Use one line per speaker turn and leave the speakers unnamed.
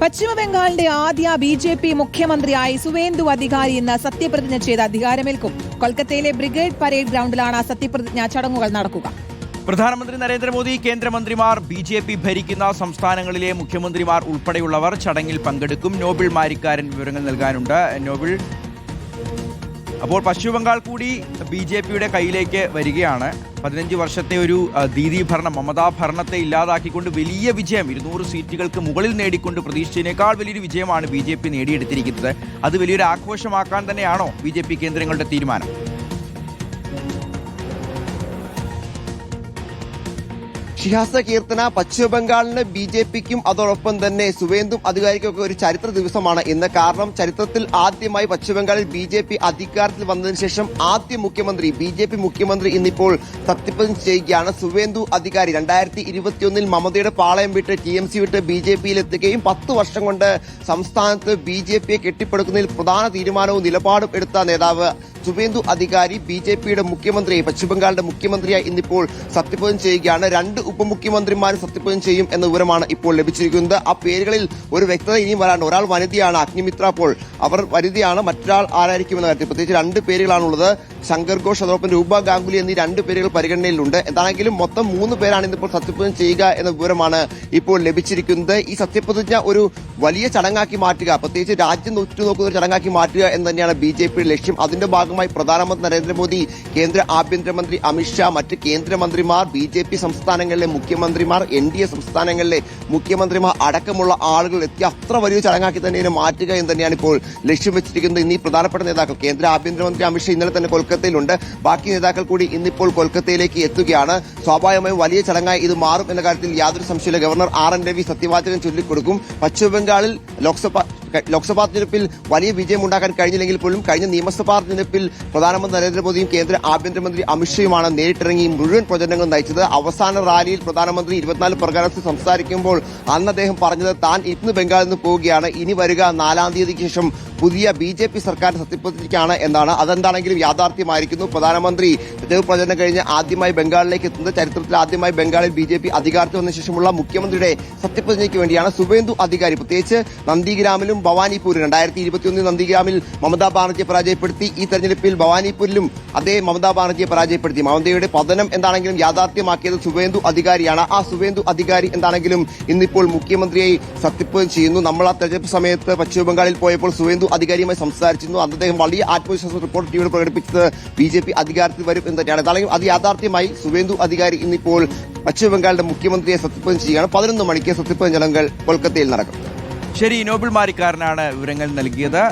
പശ്ചിമബംഗാളിന്റെ ആദ്യ ബി.ജെ.പി. മുഖ്യമന്ത്രിയായി സുവേന്ദു അധികാരി ഇന്ന് സത്യപ്രതിജ്ഞ ചെയ്ത് അധികാരമേൽക്കും. കൊൽക്കത്തയിലെ ബ്രിഗേഡ് പരേഡ് ഗ്രൗണ്ടിലാണ് സത്യപ്രതിജ്ഞാ ചടങ്ങുകൾ നടക്കുക.
പ്രധാനമന്ത്രി നരേന്ദ്രമോദി, കേന്ദ്രമന്ത്രിമാർ, ബി.ജെ.പി. ഭരിക്കുന്ന സംസ്ഥാനങ്ങളിലെ മുഖ്യമന്ത്രിമാർ ഉൾപ്പെടെയുള്ളവർ ചടങ്ങിൽ പങ്കെടുക്കും. നോബിൾ മാരിക്കാരൻ വിവരങ്ങൾ നൽകാനുണ്ട്. നോബിൾ, അപ്പോൾ പശ്ചിമബംഗാൾ കൂടി ബി.ജെ.പിയുടെ കയ്യിലേക്ക് വരികയാണ്. 15 വർഷത്തെ ഒരു ദീദി ഭരണം, മമതാ ഭരണത്തെ ഇല്ലാതാക്കിക്കൊണ്ട് വലിയ വിജയം, 200 സീറ്റുകൾക്ക് മുകളിൽ നേടിക്കൊണ്ട് പ്രതീക്ഷിച്ചതിനേക്കാൾ വലിയൊരു വിജയമാണ് ബി.ജെ.പി. നേടിയെടുത്തിരിക്കുന്നത്. അത് വലിയൊരു ആഘോഷമാക്കാൻ തന്നെയാണോ ബി.ജെ.പി. കേന്ദ്രങ്ങളുടെ തീരുമാനം?
ഷിഹാസ കീർത്തന, പശ്ചിമബംഗാളിന് ബി.ജെ.പിക്കും അതോടൊപ്പം തന്നെ സുവേന്ദു അധികാരിക്കൊക്കെ ഒരു ചരിത്ര ദിവസമാണ് ഇന്ന്. കാരണം ചരിത്രത്തിൽ ആദ്യമായി പശ്ചിമബംഗാളിൽ ബി.ജെ.പി. അധികാരത്തിൽ വന്നതിന് ശേഷം ആദ്യ മുഖ്യമന്ത്രി, ബി.ജെ.പി. മുഖ്യമന്ത്രി ഇന്നിപ്പോൾ സത്യപ്രതിജ്ഞ ചെയ്യുകയാണ്. സുവേന്ദു അധികാരി 2021 മമതയുടെ പാളയം വിട്ട് ടി.എം.സി വിട്ട് ബി.ജെ.പിയിൽ എത്തുകയും 10 വർഷം കൊണ്ട് സംസ്ഥാനത്ത് ബി.ജെ.പിയെ കെട്ടിപ്പടുക്കുന്നതിൽ പ്രധാന തീരുമാനവും നിലപാടും എടുത്ത നേതാവ് സുവേന്ദു അധികാരി ബി.ജെ.പിയുടെ മുഖ്യമന്ത്രിയായി, പശ്ചിമബംഗാളിന്റെ മുഖ്യമന്ത്രിയായി ഇന്നിപ്പോൾ സത്യപ്രതിജ്ഞ ചെയ്യുകയാണ്. 2 ഉപമുഖ്യമന്ത്രിമാരും സത്യപ്രതിജ്ഞ ചെയ്യും എന്ന വിവരമാണ് ഇപ്പോൾ ലഭിച്ചിരിക്കുന്നത്. ആ പേരുകളിൽ ഒരു വ്യക്തത ഇനിയും വരാനുണ്ട്. ഒരാൾ വനിതയാണ്, അഗ്നിമിത്ര പോൾ, അവർ വനിതയാണ്. മറ്റൊരാൾ ആരായിരിക്കുമെന്ന കാര്യത്തിൽ പ്രത്യേകിച്ച് 2 പേരുകളാണുള്ളത്. ശങ്കർ ഘോഷ് അതോടൊപ്പം രൂപ ഗാംഗുലി എന്നീ 2 പേരുകൾ പരിഗണനയിലുണ്ട്. എന്താണെങ്കിലും മൊത്തം 3 പേരാണ് ഇന്നിപ്പോൾ സത്യപ്രതിജ്ഞ ചെയ്യുക എന്ന വിവരമാണ് ഇപ്പോൾ ലഭിച്ചിരിക്കുന്നത്. ഈ സത്യപ്രതിജ്ഞ ഒരു വലിയ ചടങ്ങാക്കി മാറ്റുക, പ്രത്യേകിച്ച് രാജ്യം ഉറ്റുനോക്കുന്ന ഒരു ചടങ്ങാക്കി മാറ്റുക എന്ന് തന്നെയാണ് ബി.ജെ.പിയുടെ ലക്ഷ്യം. അതിന്റെ ഭാഗമായി പ്രധാനമന്ത്രി നരേന്ദ്രമോദി, കേന്ദ്ര ആഭ്യന്തരമന്ത്രി അമിത്ഷാ, മറ്റ് കേന്ദ്രമന്ത്രിമാർ, ബി.ജെ.പി. സംസ്ഥാനങ്ങളിലെ മുഖ്യമന്ത്രിമാർ, എൻ.ഡി.എ സംസ്ഥാനങ്ങളിലെ മുഖ്യമന്ത്രിമാർ അടക്കമുള്ള ആളുകൾ എത്തി അത്ര വലിയ ചടങ്ങാക്കി തന്നെ മാറ്റുക എന്ന് തന്നെയാണ് ഇപ്പോൾ ലക്ഷ്യം വെച്ചിരിക്കുന്നത്. ഇന്നീ പ്രധാനപ്പെട്ട നേതാക്കൾ, കേന്ദ്ര ആഭ്യന്തരമന്ത്രി അമിത്ഷാ ഇന്നലെ തന്നെ കൊൽക്കത്തയിലുണ്ട്. ബാക്കി നേതാക്കൾ കൂടി ഇന്നിപ്പോൾ കൊൽക്കത്തയിലേക്ക് എത്തുകയാണ്. സ്വാഭാവികമായും വലിയ ചടങ്ങായി ഇത് മാറും എന്ന കാര്യത്തിൽ യാതൊരു സംശയമില്ല. ഗവർണർ ആർ.എൻ. രവി സത്യവാചകം ചൊല്ലിക്കൊടുക്കും. പശ്ചിമബംഗാളിൽ ലോക്സഭാ തെരഞ്ഞെടുപ്പിൽ വലിയ വിജയമുണ്ടാക്കാൻ കഴിഞ്ഞില്ലെങ്കിൽ പോലും കഴിഞ്ഞ നിയമസഭാ തെരഞ്ഞെടുപ്പിൽ പ്രധാനമന്ത്രി നരേന്ദ്രമോദിയും കേന്ദ്ര ആഭ്യന്തരമന്ത്രി അമിത്ഷായുമാണ് നേരിട്ടിറങ്ങി മുഴുവൻ പ്രചരണങ്ങളും നയിച്ചത്. അവസാന റാലിയിൽ പ്രധാനമന്ത്രി 24 പ്രകാരത്തിൽ സംസാരിക്കുമ്പോൾ അന്ന് അദ്ദേഹം പറഞ്ഞത് താൻ ഇന്ന് ബംഗാളിൽ നിന്ന് പോവുകയാണ്, ഇനി വരുക 4-ാം തീയതിക്ക് ശേഷം പുതിയ ബി.ജെ.പി. സർക്കാർ സത്യപ്രതിജ്ഞയ്ക്കാണ് എന്നാണ്. അതെന്താണെങ്കിലും യാഥാർത്ഥ്യമായിരിക്കുന്നു. പ്രധാനമന്ത്രി തെരഞ്ഞെടുപ്പ് പ്രചരണം കഴിഞ്ഞ് ആദ്യമായി ബംഗാളിലേക്ക് എത്തുന്നത്, ചരിത്രത്തിൽ ആദ്യമായി ബംഗാളിൽ ബി.ജെ.പി. അധികാരത്തിൽ വന്ന ശേഷമുള്ള മുഖ്യമന്ത്രിയുടെ സത്യപ്രതിജ്ഞയ്ക്ക് വേണ്ടിയാണ്. സുവേന്ദു അധികാരി പ്രത്യേകിച്ച് നന്ദിഗ്രാമിലും ഭവാനിപൂരിലും 2021 നന്ദിഗ്രാമിൽ മമതാ ബാനർജിയെ പരാജയപ്പെടുത്തി. ഈ തെരഞ്ഞെടുപ്പിൽ ഭവാനിപൂരിലും അതേ മമതാ ബാനർജിയെ പരാജയപ്പെടുത്തി. മമതയുടെ പതനം എന്താണെങ്കിലും യാഥാർത്ഥ്യമാക്കിയത് സുവേന്ദു അധികാരിയാണ്. ആ സുവേന്ദു അധികാരി എന്താണെങ്കിലും ഇന്നിപ്പോൾ മുഖ്യമന്ത്രിയായി സത്യപ്രതിജ്ഞ ചെയ്യുന്നു. നമ്മൾ ആ തെരഞ്ഞെടുപ്പ് സമയത്ത് പശ്ചിമബംഗാളിൽ പോയപ്പോൾ സുവേന്ദു അധികാരിയുമായി സംസാരിച്ചിരുന്നു. അന്ന് അദ്ദേഹം വലിയ ആത്മവിശ്വാസം റിപ്പോർട്ട് ടിവിയിൽ പ്രകടിപ്പിച്ചത് ബി.ജെ.പി. അധികാരത്തിൽ വരും എന്ന് തന്നെയാണ്. എന്താണെങ്കിലും അത് യാഥാർത്ഥ്യമായി. സുവേന്ദു അധികാരി ഇന്നിപ്പോൾ പശ്ചിമബംഗാളിന്റെ മുഖ്യമന്ത്രിയെ സത്യപ്രതിജ്ഞ ചെയ്യുകയാണ്. 11 മണിക്ക് സത്യപ്രതിജ്ഞ ചടങ്ങുകൾ കൊൽക്കത്തയിൽ നടക്കും.
ശരി, നോബിൾ മാരിക്കാരനാണ് വിവരങ്ങൾ നൽകിയത്.